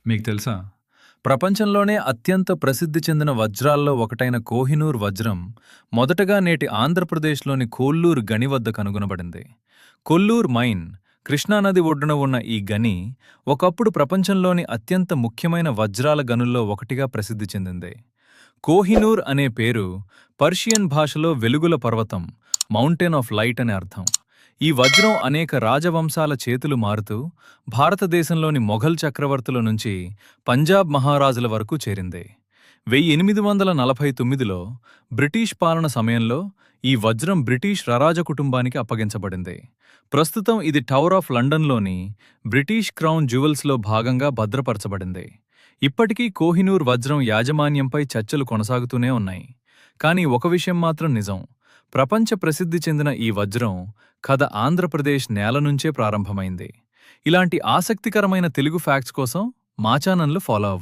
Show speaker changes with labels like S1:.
S1: మీకు తెలుసా? ప్రపంచంలోనే అత్యంత ప్రసిద్ధి చెందిన వజ్రాల్లో ఒకటైన కోహినూర్ వజ్రం మొదటగా నేటి ఆంధ్రప్రదేశ్లోని కొల్లూరు గని వద్ద కనుగొనబడింది. కొల్లూర్ మైన్, కృష్ణానది ఒడ్డున ఉన్న ఈ గని ఒకప్పుడు ప్రపంచంలోని అత్యంత ముఖ్యమైన వజ్రాల గనుల్లో ఒకటిగా ప్రసిద్ధి చెందింది. కోహినూర్ అనే పేరు పర్షియన్ భాషలో వెలుగుల పర్వతం, మౌంటైన్ ఆఫ్ లైట్ అని అర్థం. ఈ వజ్రం అనేక రాజవంశాల చేతులు మారుతూ భారతదేశంలోని మొఘల్ చక్రవర్తుల నుంచి పంజాబ్ మహారాజుల వరకు చేరింది. 1849లో బ్రిటిష్ పాలన సమయంలో ఈ వజ్రం బ్రిటిష్ రరాజ కుటుంబానికి అప్పగించబడింది. ప్రస్తుతం ఇది టవర్ ఆఫ్ లండన్లోని బ్రిటిష్ క్రౌన్ జ్యువెల్స్లో భాగంగా భద్రపరచబడింది. ఇప్పటికీ కోహినూర్ వజ్రం యాజమాన్యంపై చర్చలు కొనసాగుతూనే ఉన్నాయి. కానీ ఒక విషయం మాత్రం నిజం: ప్రపంచ ప్రసిద్ధి చెందిన ఈ వజ్రం కథ ఆంధ్రప్రదేశ్ నేల నుంచే ప్రారంభమైంది. ఇలాంటి ఆసక్తికరమైన తెలుగు ఫ్యాక్ట్స్ కోసం మా ఛానల్ను ఫాలో అవ్వండి.